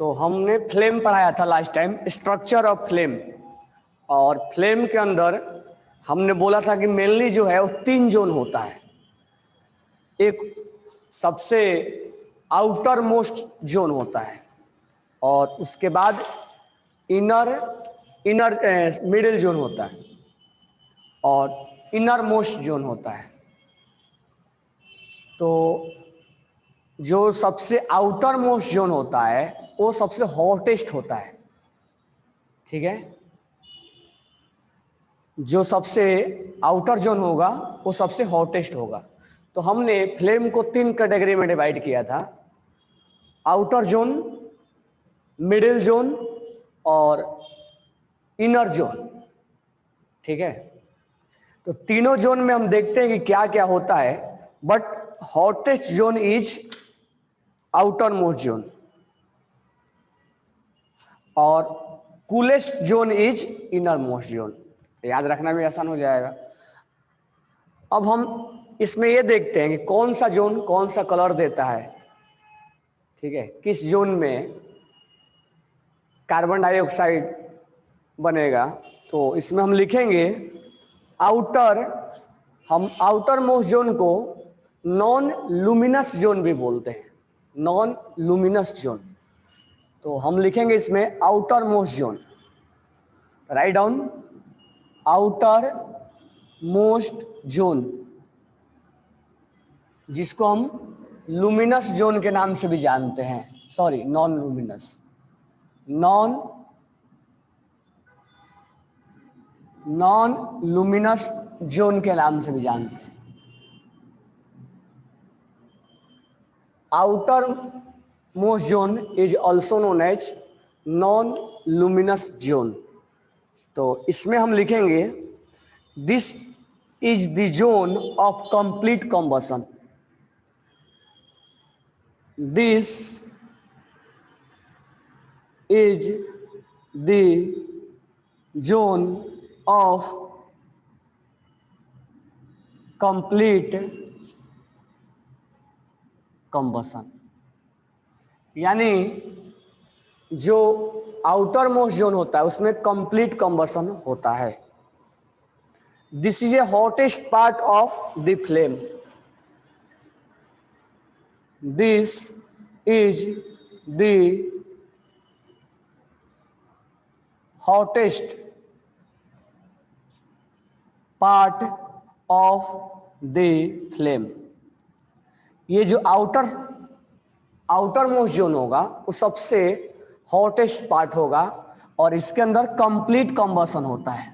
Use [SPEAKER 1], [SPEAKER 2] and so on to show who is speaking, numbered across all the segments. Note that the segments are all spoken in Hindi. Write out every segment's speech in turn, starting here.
[SPEAKER 1] तो हमने फ्लेम पढ़ाया था last time, structure of flame. और फ्लेम के अंदर हमने बोला था कि मेनली जो है वो 3 जोन होता है। एक सबसे आउटर मोस्ट जोन होता है, और उसके बाद इनर मिडिल जोन होता है, और इनर मोस्ट जोन होता है। तो जो सबसे आउटर मोस्ट जोन होता है वो सबसे हॉटेस्ट होता है, ठीक है। जो सबसे आउटर जोन होगा वो सबसे हॉटेस्ट होगा। तो हमने फ्लेम को 3 कैटेगरी में डिवाइड किया था, आउटर जोन, मिडिल जोन और इनर जोन, ठीक है। तो तीनों जोन में हम देखते हैं कि क्या क्या होता है, but hottest zone is outer most zone और coolest zone is inner most zone. याद रखना भी आसान हो जाएगा। अब हम इसमें ये देखते हैं कि कौन सा जोन कौन सा कलर देता है, ठीक है। किस जोन में कार्बन डाइऑक्साइड बनेगा, तो इसमें हम लिखेंगे हम आउटर मोस्ट जोन को नॉन लुमिनस जोन भी बोलते हैं, नॉन लुमिनस जोन। तो हम लिखेंगे इसमें outer most zone, write down outer most zone, जिसको हम लुमिनस जोन के नाम से भी जानते हैं, सॉरी नॉन लुमिनस जोन के नाम से भी जानते हैं। Outer most zone is also known as non luminous zone. तो इसमें हम लिखेंगे this is the zone of complete combustion, this is the zone of complete combustion. यानी जो आउटर मोस्ट जोन होता है उसमें कंप्लीट कंबशन होता है। This is a hottest part of the flame, this is the hottest part of the flame. ये जो आउटर मोस्ट जोन होगा वो सबसे हॉटेस्ट पार्ट होगा और इसके अंदर कंप्लीट कंबशन होता है।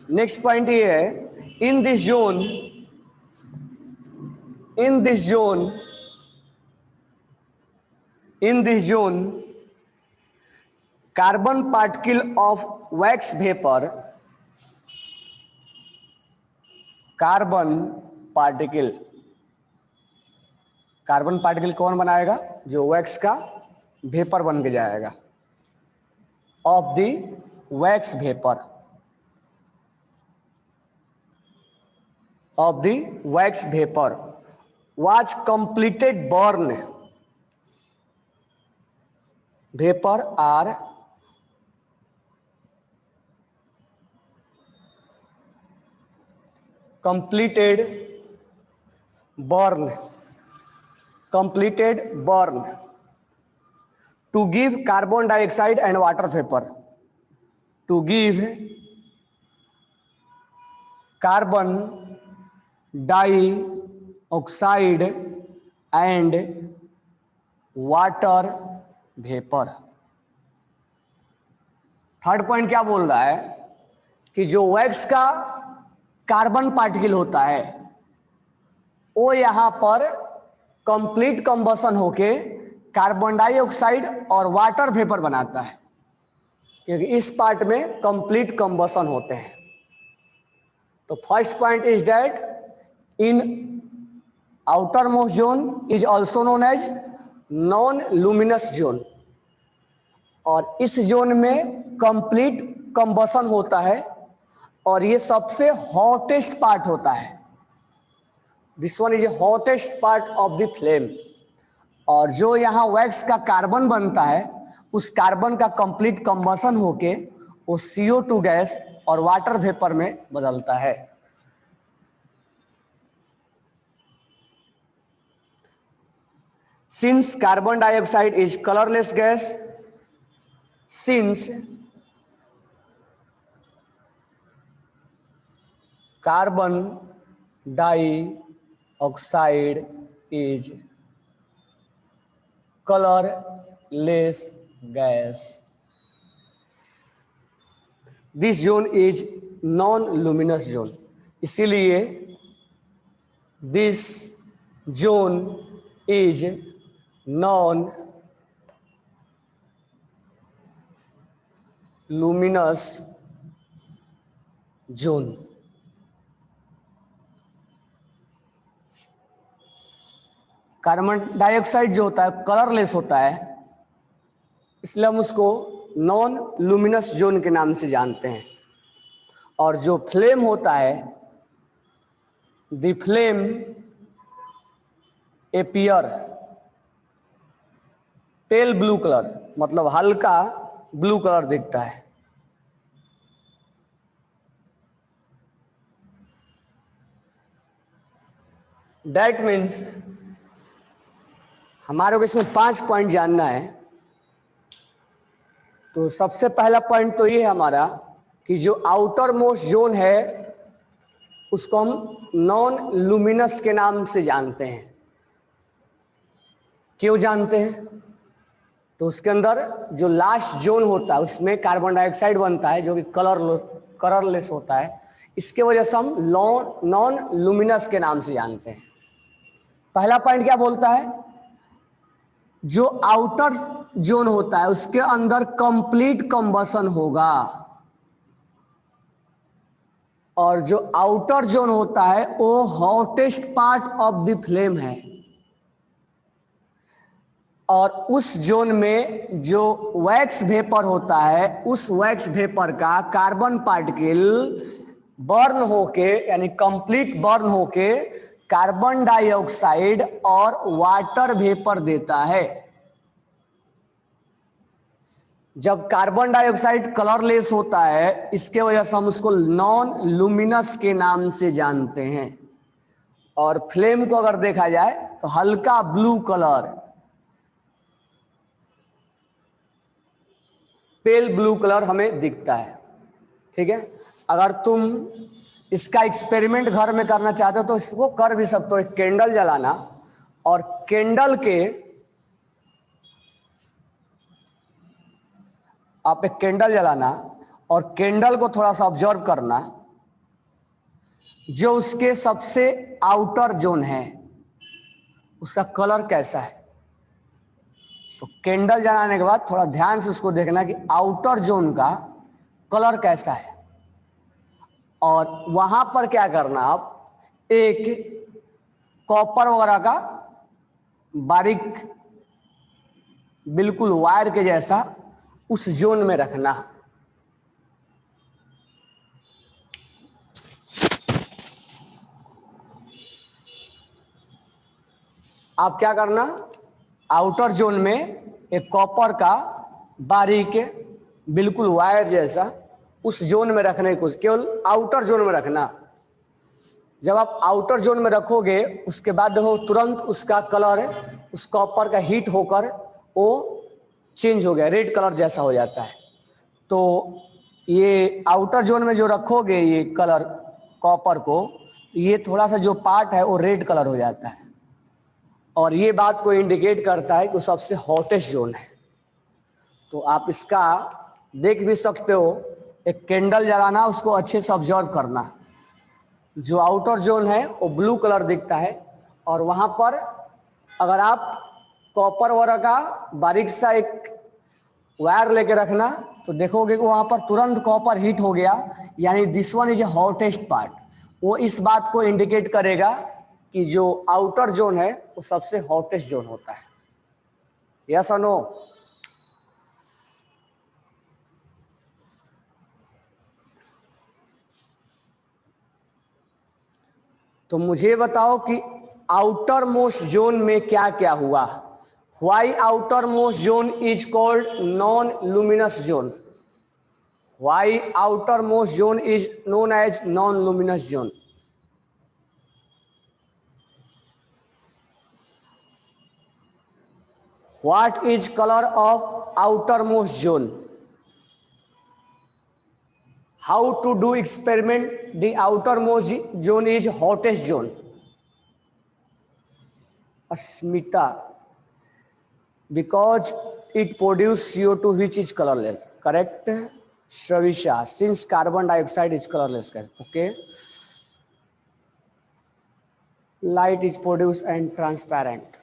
[SPEAKER 1] नेक्स्ट पॉइंट ये है, इन this zone carbon particle of wax vapour, carbon particle कौन बनाएगा? जो वैक्स का वेपर बन के जाएगा, of the wax vapour, was completed burn, vapor are completed burn to give carbon dioxide and water vapor, to give carbon dioxide and water vapour. Third point क्या बोल रहा है कि जो वैक्स का कार्बन पार्टिकल होता है वो यहां पर कंप्लीट कंबशन होके कार्बन डाइऑक्साइड और वाटर वेपर बनाता है, क्योंकि इस पार्ट में कंप्लीट कंबशन होते हैं। तो first point is that in outer most zone is also known as non luminous zone, और इस जोन में कंप्लीट कंबशन होता है और ये सबसे हॉटेस्ट पार्ट होता है। This one is a hottest part of the flame. और जो यहाँ वैक्स का कार्बन बनता है, उस कार्बन का कंप्लीट कंबशन होके वो CO2 गैस और वाटर वेपर में बदलता है। Since carbon dioxide is colourless gas, since carbon dioxide is colorless gas, this zone is non-luminous zone। इसीलिए this zone is non-luminous zone। Carbon dioxide जो होता है कलरलेस होता है, इसलिए हम उसको नॉन लुमिनस जोन के नाम से जानते हैं। और जो फ्लेम होता है, the flame appear pale blue colour, मतलब हल्का ब्लू कलर दिखता है। दैट मीन्स हमारे को इसमें 5 पॉइंट जानना है। तो सबसे पहला पॉइंट तो ये है हमारा कि जो आउटर मोस्ट जोन है उसको हम नॉन लुमिनस के नाम से जानते हैं। क्यों जानते हैं? तो उसके अंदर जो लास्ट जोन होता है उसमें कार्बन डाइऑक्साइड बनता है जो कि कलरलेस होता है। इसके वजह से हम नॉन लुमिनस के नाम से जानते हैं। पहला पॉइंट क्या बोलता है? जो आउटर जोन होता है उसके अंदर कंप्लीट कंबशन होगा, और जो आउटर जोन होता है वो hottest part of the flame है। और उस जोन में जो वैक्स वेपर होता है, उस वैक्स वेपर का कार्बन पार्टिकल बर्न होके, यानी कंप्लीट बर्न होके कार्बन डाइऑक्साइड और वाटर वेपर देता है। जब कार्बन डाइऑक्साइड कलरलेस होता है, इसके वजह से हम उसको नॉन लुमिनस के नाम से जानते हैं। और फ्लेम को अगर देखा जाए तो हल्का blue colour, pale blue colour हमें दिखता है। ठीक है, अगर तुम इसका एक्सपेरिमेंट घर में करना चाहते हो तो इसको कर भी सकते हो। एक कैंडल जलाना और कैंडल के आप एक कैंडल जलाना और कैंडल को थोड़ा सा ऑब्जर्व करना, जो उसके सबसे आउटर जोन है उसका कलर कैसा है। तो कैंडल जलाने के बाद थोड़ा ध्यान से उसको देखना कि आउटर जोन का कलर कैसा है, और वहां पर क्या करना, आप एक कॉपर वगैरह का बारीक बिल्कुल वायर के जैसा उस जोन में रखना। आप क्या करना, आउटर जोन में एक कॉपर का बारीक बिल्कुल वायर जैसा उस जोन में रखने की कोशिश, केवल आउटर जोन में रखना। जब आप आउटर जोन में रखोगे उसके बाद देखो तुरंत उसका कलर उस कॉपर का हीट होकर वो चेंज हो गया, रेड कलर जैसा हो जाता है। तो ये आउटर जोन में जो रखोगे ये कलर कॉपर को, ये थोड़ा सा जो पार्ट है वो रेड कलर हो जाता है, और ये बात को इंडिकेट करता है कि वो सबसे हॉटेस्ट जोन है। तो आप इसका देख भी सकते हो, एक कैंडल जलाना, उसको अच्छे से ऑब्जर्व करना। जो आउटर जोन है वो ब्लू कलर दिखता है, और वहां पर अगर आप कॉपर वगैरह का बारीक सा एक वायर लेके रखना तो देखोगे कि वहां पर तुरंत कॉपर हीट हो गया, यानी this one is a hottest part. वो इस बात को इंडिकेट करेगा कि जो आउटर जोन है वो सबसे हॉटेस्ट जोन होता है। यस और नो? तो मुझे बताओ कि आउटर मोस्ट जोन में क्या क्या हुआ। Why outer most zone is called non luminous zone? Why outer most zone is known as non luminous zone? What is color of outermost zone? How to do experiment? The outermost zone is hottest zone. Asmita, because it produces CO2 which is colorless. Correct? Shravisha, since carbon dioxide is colorless. Okay. Light is produced and transparent.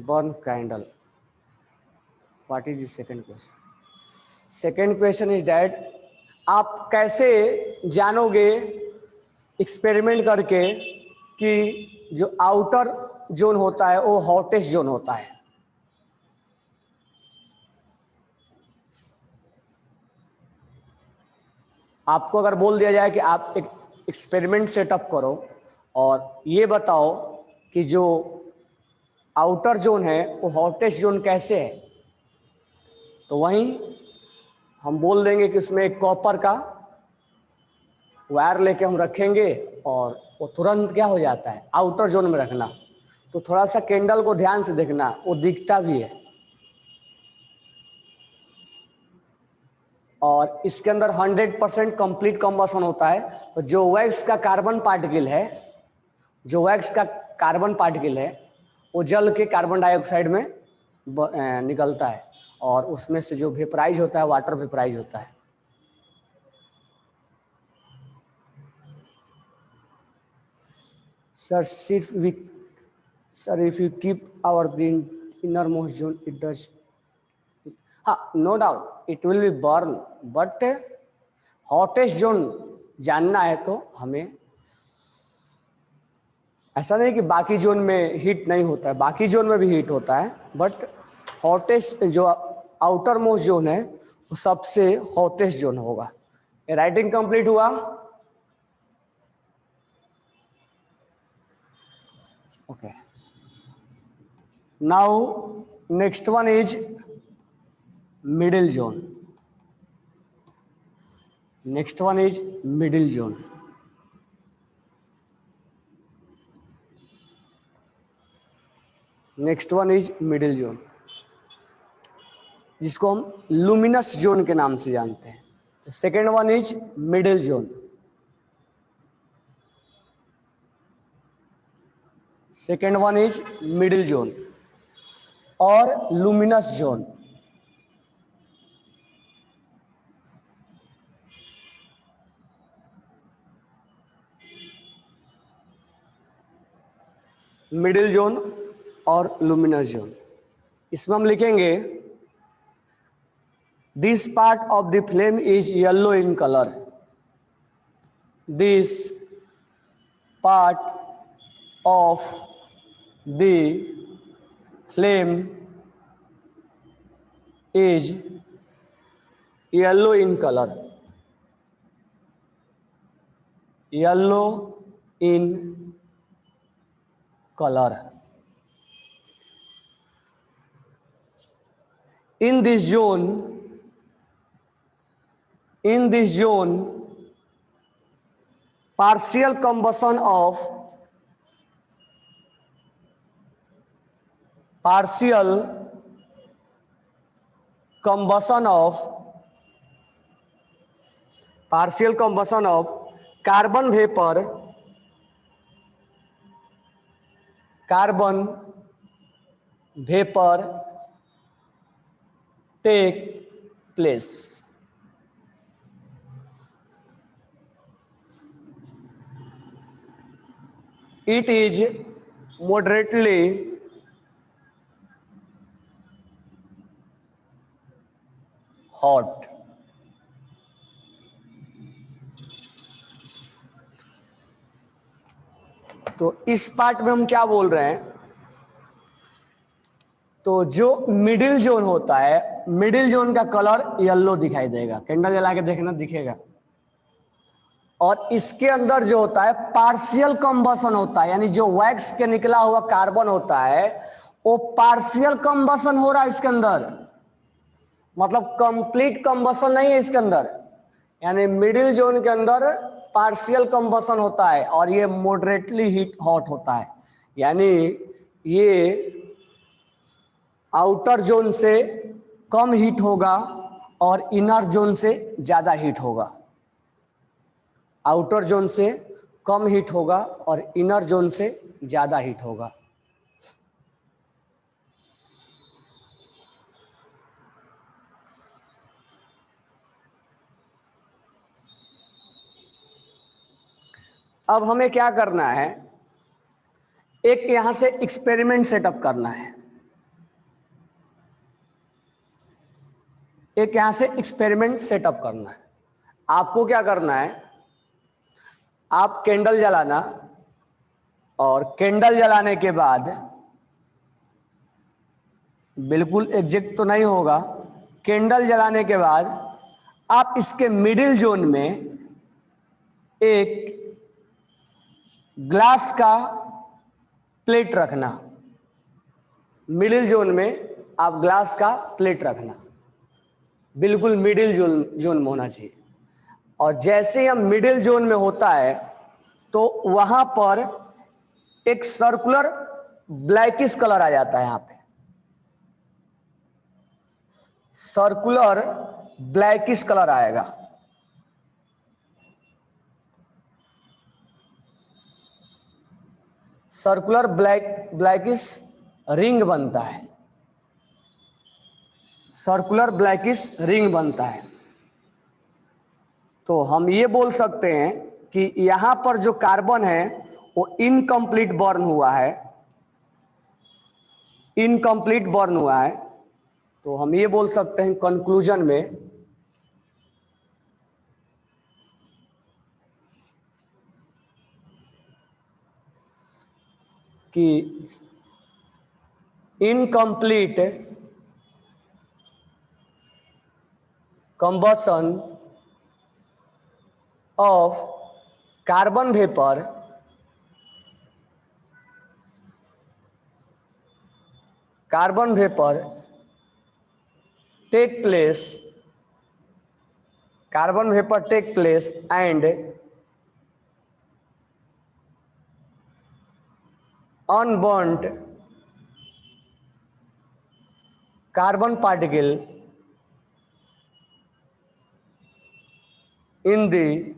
[SPEAKER 1] Burn candle. What is the second question? Second question is that आप कैसे जानोगे एक्सपेरिमेंट करके कि जो आउटर जोन होता है वो हॉटेस्ट जोन होता है? आपको अगर बोल दिया जाए कि आप एक एक्सपेरिमेंट सेटअप करो और ये बताओ कि जो आउटर जोन है वो हॉटेस्ट जोन कैसे है, तो वहीं हम बोल देंगे कि उसमें एक कॉपर का वायर लेके हम रखेंगे और वो तुरंत क्या हो जाता है, आउटर जोन में रखना। तो थोड़ा सा कैंडल को ध्यान से देखना, वो दिखता भी है और इसके अंदर 100% कंप्लीट कंबशन होता है। तो जो वैक्स का कार्बन पार्टिकल है, जो वैक्स का कार्बन पार्टिकल है वो जल के कार्बन डाइऑक्साइड में निकलता है और उसमें से जो वेपराइज होता है वाटर वेपराइज होता है। Sir, if you keep our the innermost zone, it does. No doubt, it will be burn, but hottest zone जानना है तो हमें ऐसा नहीं कि बाकी जोन में हीट नहीं होता है, बाकी जोन में भी हीट होता है, बट हॉटेस्ट जो आउटर मोस्ट जोन है वो सबसे हॉटेस्ट जोन होगा। राइटिंग कंप्लीट हुआ? Okay, now next one is middle zone. Next one is middle zone. Next one is middle zone, जिसको हम लुमिनस जोन के नाम से जानते हैं। तो second one is middle zone. Second one is middle zone और लुमिनस जोन। मिडिल जोन और लुमिनस जोन, इसमें हम लिखेंगे this part of the flame is yellow in colour. This part of the flame is yellow in colour. Yellow in color. In this zone, partial combustion of carbon vapor take place. It is moderately hot. तो इस पार्ट में हम क्या बोल रहे हैं, तो जो मिडिल जोन होता है, मिडिल जोन का कलर येलो दिखाई देगा। कैंडल जला के देखना, दिखेगा और इसके अंदर जो होता है पार्शियल कंबसन होता है, यानी जो वैक्स के निकला हुआ कार्बन होता है वो पार्शियल कंबसन हो रहा है इसके अंदर, मतलब कंप्लीट कंबसन नहीं है इसके अंदर, यानी मिडिल जोन के अंदर पार्शियल कंबसन होता है और ये मॉडरेटली हीट हॉट होता है, यानी ये आउटर जोन से कम हीट होगा और इनर जोन से ज्यादा हीट होगा। आउटर जोन से कम हीट होगा और इनर जोन से ज्यादा हीट होगा। अब हमें क्या करना है, एक यहां से एक्सपेरिमेंट सेटअप करना है, एक यहां से एक्सपेरिमेंट सेटअप करना है। आपको क्या करना है, आप कैंडल जलाना और कैंडल जलाने के बाद, बिल्कुल एग्जैक्ट तो नहीं होगा, कैंडल जलाने के बाद आप इसके मिडिल जोन में एक ग्लास का प्लेट रखना, मिडिल जोन में आप ग्लास का प्लेट रखना, बिल्कुल मिडिल जोन में होना चाहिए। और जैसे हम मिडिल जोन में होता है तो वहां पर एक सर्कुलर ब्लैकिश कलर आ जाता है, यहां पे सर्कुलर ब्लैकिश कलर आएगा। सर्कुलर ब्लैकिश रिंग बनता है, सर्कुलर ब्लैकिश रिंग बनता है। तो हम ये बोल सकते हैं कि यहां पर जो कार्बन है वो इनकम्प्लीट बर्न हुआ है, इनकम्प्लीट बर्न हुआ है। तो हम ये बोल सकते हैं कंक्लूजन में कि incomplete combustion of carbon vapor take place and unburnt carbon particle in the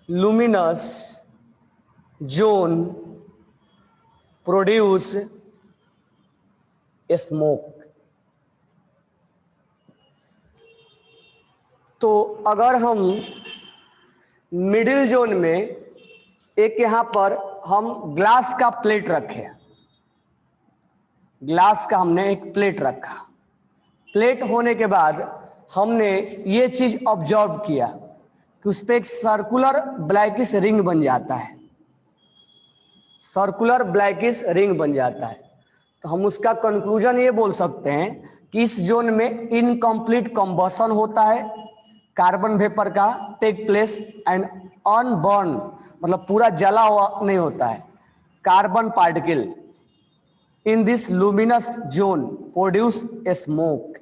[SPEAKER 1] luminous zone produce smoke। तो अगर हम मिडिल जोन में एक यहां पर हम ग्लास का प्लेट रखे, ग्लास का हमने एक प्लेट रखा, प्लेट होने के बाद हमने ये चीज ऑब्जर्व किया कि उस पर एक सर्कुलर ब्लैकिश रिंग बन जाता है, सर्कुलर ब्लैकिश रिंग बन जाता है। तो हम उसका कंक्लूजन ये बोल सकते हैं कि इस जोन में इनकम्प्लीट कंबशन होता है, कार्बन वेपर का टेक प्लेस एंड अनबर्न, मतलब पूरा जला हुआ नहीं होता है, carbon particle in this luminous zone produce smoke.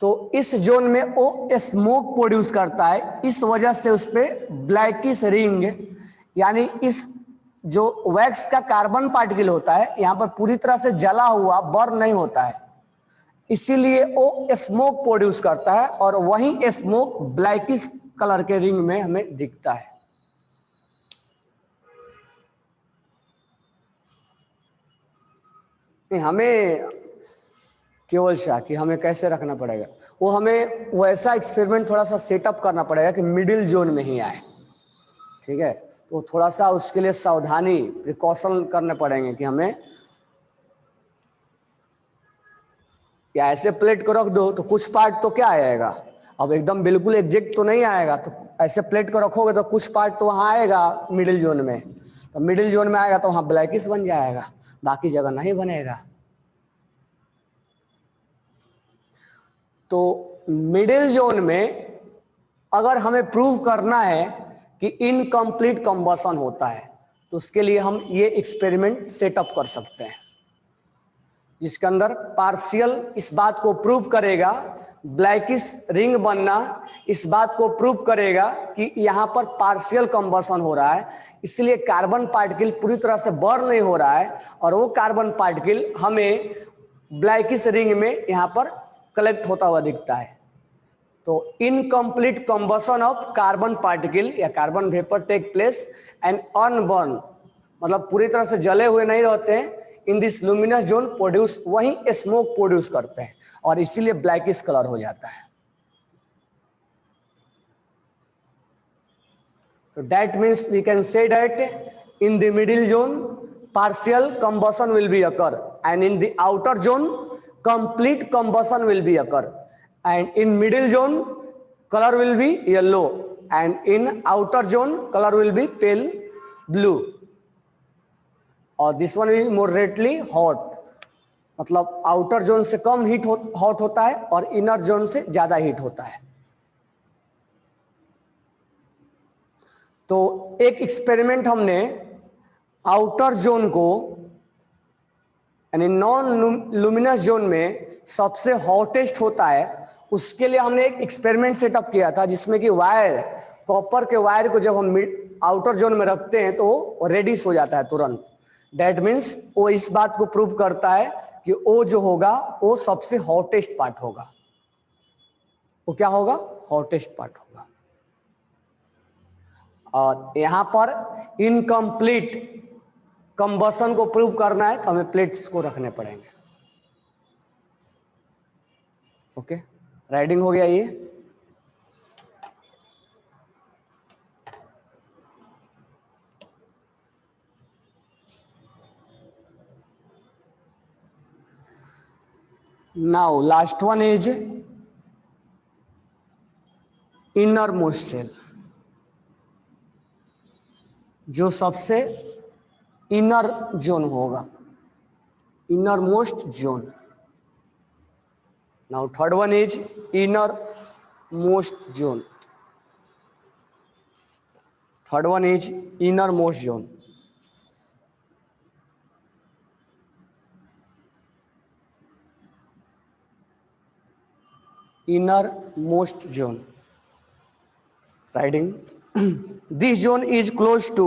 [SPEAKER 1] तो इस जोन में वो स्मोक प्रोड्यूस करता है, इस वजह से उस पर ब्लैकिश रिंग, यानी इस जो वैक्स का कार्बन पार्टिकल होता है यहां पर पूरी तरह से जला हुआ बर्न नहीं होता है, इसीलिए वो स्मोक प्रोड्यूस करता है और वही स्मोक ब्लैकिश कलर के रिंग में हमें दिखता है। हमें केवल शाह कि हमें कैसे रखना पड़ेगा, वो हमें वैसा एक्सपेरिमेंट थोड़ा सा सेटअप करना पड़ेगा कि मिडिल जोन में ही आए, ठीक है। तो थोड़ा सा उसके लिए सावधानी प्रिकॉशन करने पड़ेंगे कि हमें, या ऐसे प्लेट को रख दो तो कुछ पार्ट तो क्या आएगा, अब एकदम बिल्कुल एग्जैक्ट तो नहीं आएगा, तो ऐसे प्लेट को रखोगे तो कुछ पार्ट तो वहां आएगा मिडिल जोन में, तो मिडिल जोन में आएगा तो वहां ब्लैकिश बन जाएगा, बाकी जगह नहीं बनेगा। तो मिडिल जोन में अगर हमें प्रूव करना है कि इनकम्प्लीट कंबसन होता है तो उसके लिए हम ये एक्सपेरिमेंट सेटअप कर सकते हैं, जिसके अंदर पार्शियल इस बात को प्रूव करेगा, ब्लैकिश रिंग बनना इस बात को प्रूव करेगा कि यहां पर पार्शियल कंबसन हो रहा है, इसलिए कार्बन पार्टिकल पूरी तरह से बर्न नहीं हो रहा है और वो कार्बन पार्टिकल हमें ब्लैकिश रिंग में यहां पर कलेक्ट होता हुआ दिखता है। तो incomplete combustion of carbon particle या carbon vapour take place and unburn, मतलब पूरी तरह से जले हुए नहीं रहते हैं, in this luminous zone produce, वही स्मोक प्रोड्यूस करते हैं और इसीलिए ब्लैकिश कलर हो जाता है। तो that means we can say that in the middle zone partial combustion will be occur and in the outer zone complete combustion will be occur, and in middle zone color will be yellow and in outer zone color will be pale blue, और this one will be moderately hot, मतलब आउटर जोन से कम हॉट होता है और इनर जोन से ज्यादा हीट होता है। तो एक एक्सपेरिमेंट हमने आउटर जोन को यानी नॉन लुमिनस जोन में सबसे हॉटेस्ट होता है, उसके लिए हमने एक एक्सपेरिमेंट सेटअप किया था जिसमें कि वायर, कॉपर के वायर को जब हम आउटर जोन में रखते हैं तो वो रेडिश हो जाता है तुरंत। दैट मीन्स वो इस बात को प्रूव करता है कि वो जो होगा वो सबसे हॉटेस्ट पार्ट होगा। वो क्या होगा? हॉटेस्ट पार्ट होगा। और यहां पर इनकम्प्लीट कंबसन को प्रूव करना है तो हमें प्लेट्स को रखने पड़ेंगे। ओके, राइडिंग हो गया ये। Now last one is inner most cell, जो सबसे इनर जोन होगा, inner most zone. Now third one is inner most zone, third one is inner most zone. inner most zone, writing this zone is close to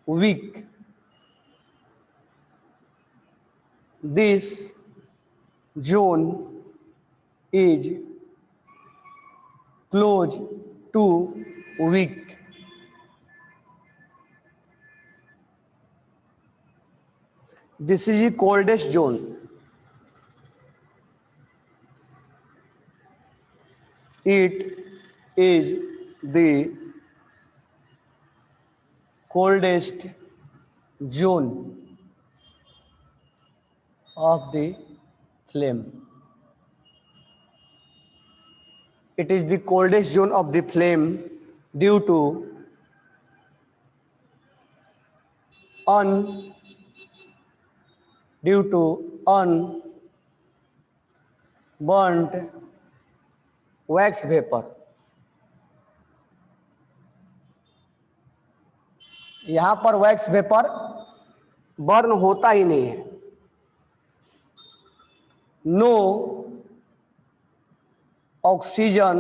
[SPEAKER 1] weak, this zone is close to weak, this is the coldest zone, it is the coldest zone of the flame, it is the coldest zone of the flame due to unburnt wax vapor। यहां पर वैक्स वेपर बर्न होता ही नहीं है। No oxygen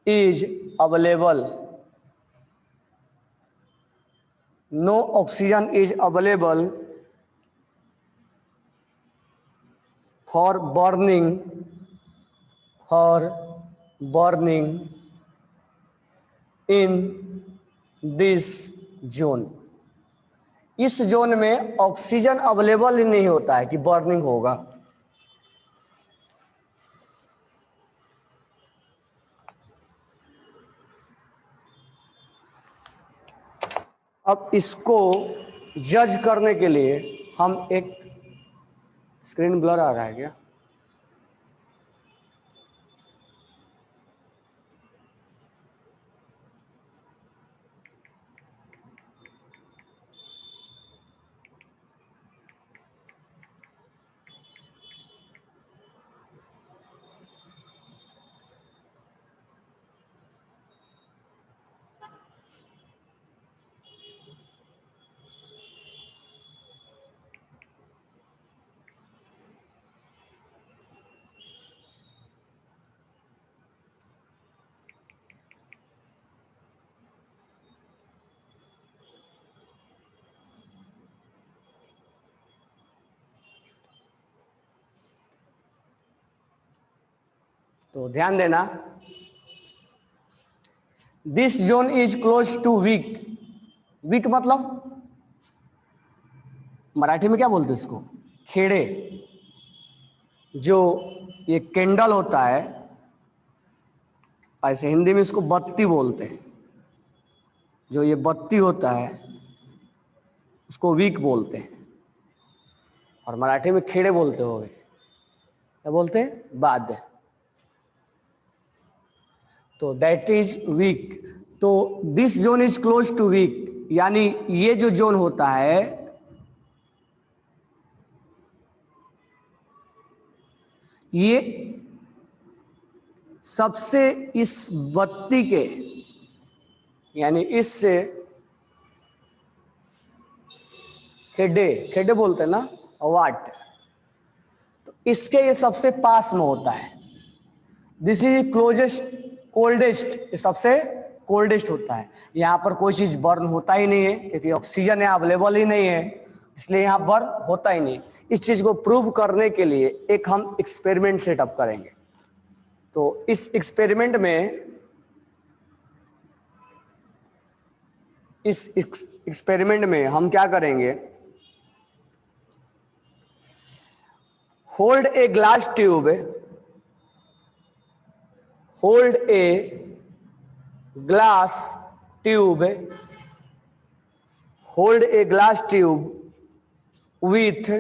[SPEAKER 1] is available, no oxygen is available for burning in this zone. इस जोन में ऑक्सीजन अवेलेबल ही नहीं होता है कि बर्निंग होगा। अब इसको जज करने के लिए हम एक, स्क्रीन ब्लर आ रहा है क्या? तो ध्यान देना, this zone is close to wick. Wick मतलब मराठी में क्या बोलते हैं इसको? खेड़े। जो ये कैंडल होता है, ऐसे हिंदी में इसको बत्ती बोलते हैं। जो ये बत्ती होता है उसको वीक बोलते हैं, और मराठी में खेड़े बोलते होंगे। क्या बोलते हैं? बाद। तो दैट इज वीक। तो this zone is close to wick, यानी ये जो जोन होता है ये सबसे इस बत्ती के, यानी इससे खेडे, खेडे बोलते हैं ना, वाट, तो इसके ये सबसे पास में होता है। दिस इज क्लोजेस्ट, कोल्डेस्ट, ये सबसे कोल्डेस्ट होता है। यहाँ पर कोई चीज बर्न होता ही नहीं है, क्योंकि ऑक्सीजन यहाँ अवेलेबल ही नहीं है, इसलिए यहाँ बर्न होता ही नहीं। इस चीज को प्रूव करने के लिए एक हम एक्सपेरिमेंट सेटअप करेंगे। तो इस एक्सपेरिमेंट में, हम क्या करेंगे, hold a glass tube, hold a glass tube, hold a glass tube with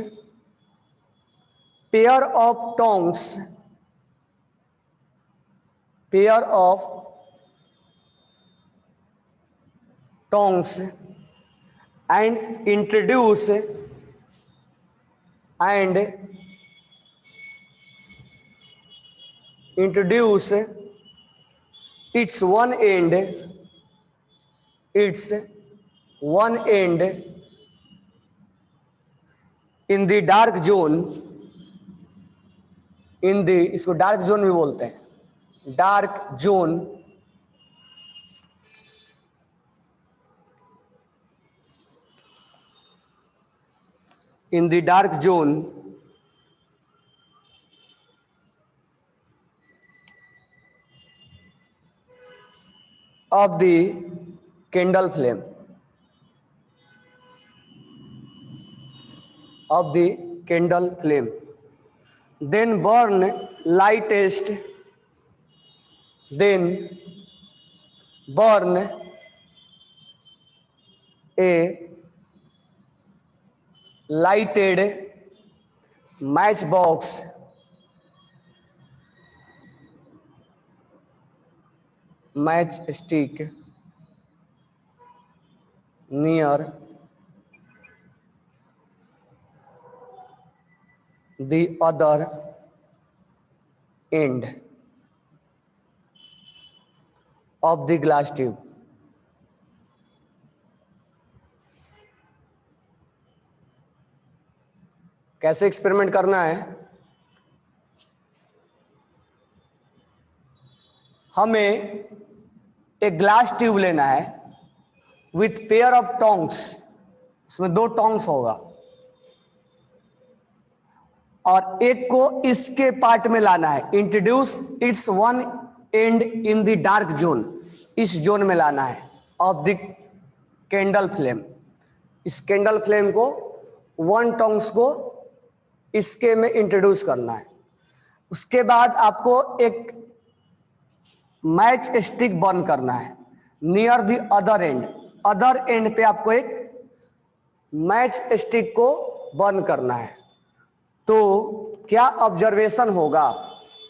[SPEAKER 1] pair of tongs, pair of tongs, and introduce its one end, its one end in the dark zone, in the, इसको डार्क जोन भी बोलते हैं, dark zone, in the dark zone of the candle flame, of the candle flame, then burn lightest, then burn a lighted matchbox matchstick near the other end of the glass tube. कैसे एक्सपेरिमेंट करना है? हमें एक ग्लास ट्यूब लेना है विथ पेयर ऑफ टोंग्स, उसमें 2 टोंग्स होगा, और एक को इसके पार्ट में लाना है। Introduce it's one and in the dark zone, इस जोन में लाना है ऑफ द कैंडल फ्लेम। इस कैंडल फ्लेम को, 1 टोंग्स को इसके में इंट्रोड्यूस करना है। उसके बाद आपको एक मैच स्टिक बर्न करना है near the other and, other and पे आपको एक मैच स्टिक को बर्न करना है। तो क्या ऑब्जर्वेशन होगा?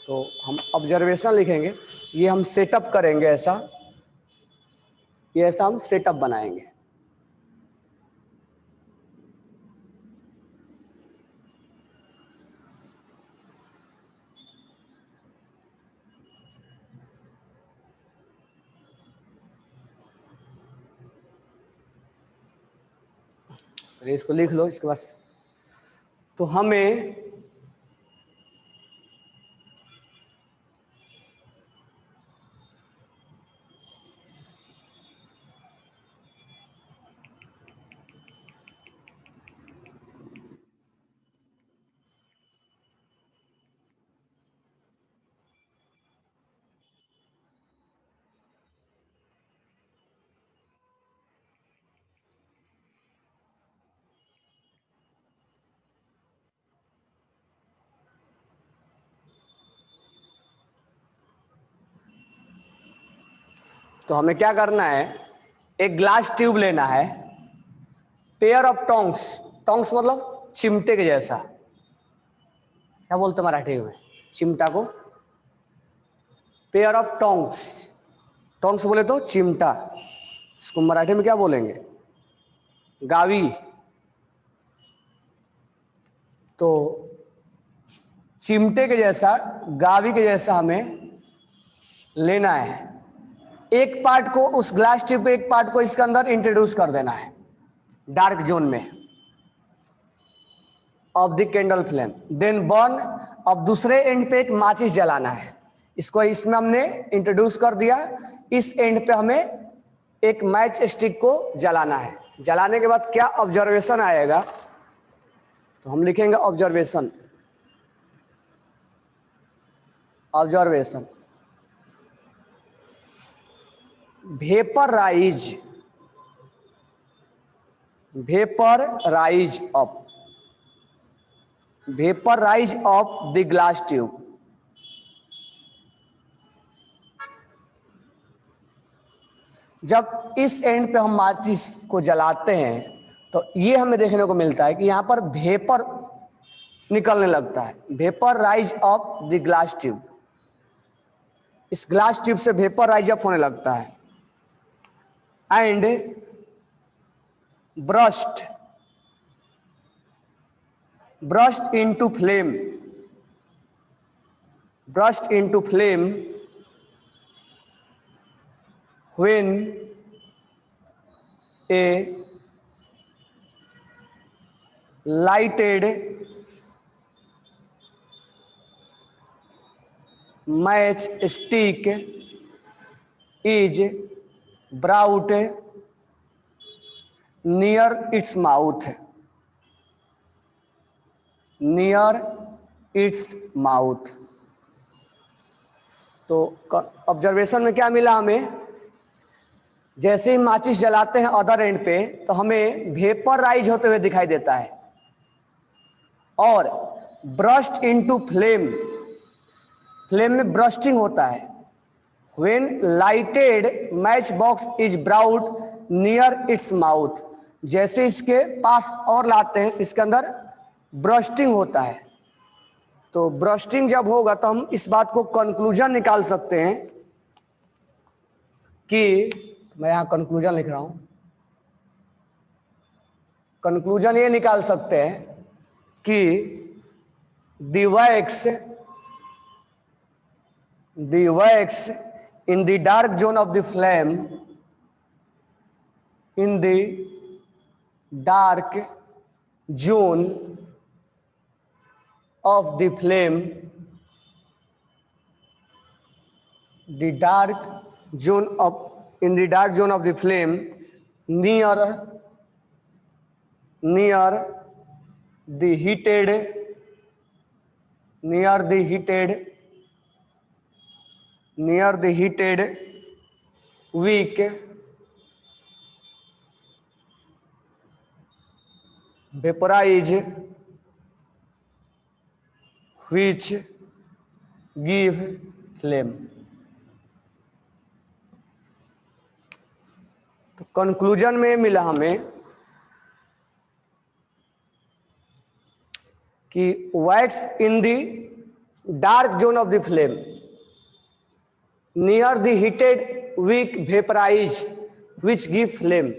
[SPEAKER 1] तो हम ऑब्जर्वेशन लिखेंगे, ये हम सेटअप करेंगे, ऐसा, ये ऐसा हम सेटअप बनाएंगे। इसको लिख लो, इसके बाद तो हमें तो हमें क्या करना है, एक ग्लास ट्यूब लेना है, पेयर ऑफ टोंग्स, टोंग्स मतलब चिमटे के जैसा, क्या बोलते मराठी में चिमटा को, पेयर ऑफ टोंग्स, टोंग्स बोले तो चिमटा, इसको मराठी में क्या बोलेंगे, गावी। तो चिमटे के जैसा, गावी के जैसा हमें लेना है। एक पार्ट को, उस ग्लास ट्यूब के एक पार्ट को इसके अंदर इंट्रोड्यूस कर देना है डार्क जोन में of the candle flame, then burn. अब दूसरे एंड पे एक माचिस जलाना है, इसको इसमें हमने इंट्रोड्यूस कर दिया, इस एंड पे हमें एक मैच स्टिक को जलाना है। जलाने के बाद क्या ऑब्जर्वेशन आएगा, तो हम लिखेंगे observation, observation vapour rise, vapour rise up, vapour rise of the glass tube. जब इस एंड पे हम माचिस को जलाते हैं तो ये हमें देखने को मिलता है कि यहां पर वेपर निकलने लगता है, vapour rise of the glass tube, इस ग्लास ट्यूब से वेपर राइज अप होने लगता है। And burst, burst into flame, burst into flame when a lighted match stick is brought near its mouth, near its mouth। तो ऑब्जर्वेशन में क्या मिला हमें, जैसे ही माचिस जलाते हैं अदर एंड पे तो हमें वेपर राइज होते हुए दिखाई देता है, और ब्रस्ट इनटू फ्लेम, फ्लेम में ब्रस्टिंग होता है। When lighted match box is brought near its mouth, जैसे इसके पास और लाते हैं तो इसके अंदर ब्रस्टिंग होता है। तो ब्रस्टिंग जब होगा तो हम इस बात को कंक्लूजन निकाल सकते हैं कि, मैं यहां कंक्लूजन लिख रहा हूं, कंक्लूजन ये निकाल सकते हैं कि the wax in the dark zone of the flame, in the dark zone of the flame, the dark zone of, in the dark zone of the flame near the heated, near the heated wick vaporize which give flame। तो कंक्लूजन में मिला हमें कि wax in the dark zone of the flame near the heated wick vaporize which give flame.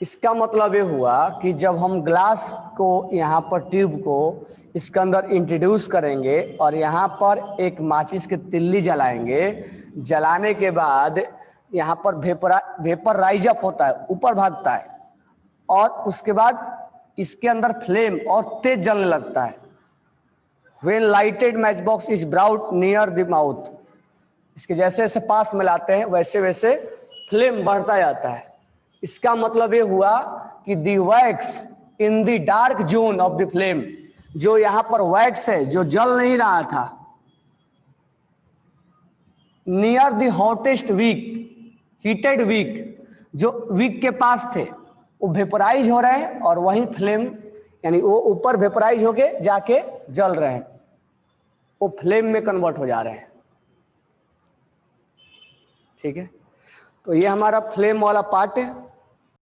[SPEAKER 1] इसका मतलब ये हुआ कि जब हम ग्लास को यहाँ पर ट्यूब को इसके अंदर इंट्रोड्यूस करेंगे और यहाँ पर एक माचिस की तिल्ली जलाएंगे, जलाने के बाद यहाँ पर वेपर राइज अप होता है, ऊपर भागता है, और उसके बाद इसके अंदर फ्लेम और तेज जलने लगता है। When lighted match box is brought near the mouth, इसके जैसे जैसे पास में लाते हैं वैसे वैसे फ्लेम बढ़ता जाता है। इसका मतलब ये हुआ कि the wax in the dark zone of the flame, जो यहां पर वैक्स है जो जल नहीं रहा था, near the hottest wick, heated wick, जो वीक के पास थे वो वेपराइज हो रहे हैं और वही फ्लेम यानी वो ऊपर वेपराइज होके जाके जल रहे हैं। वो फ्लेम में कन्वर्ट हो जा रहे हैं। ठीक है, तो ये हमारा फ्लेम वाला पार्ट है।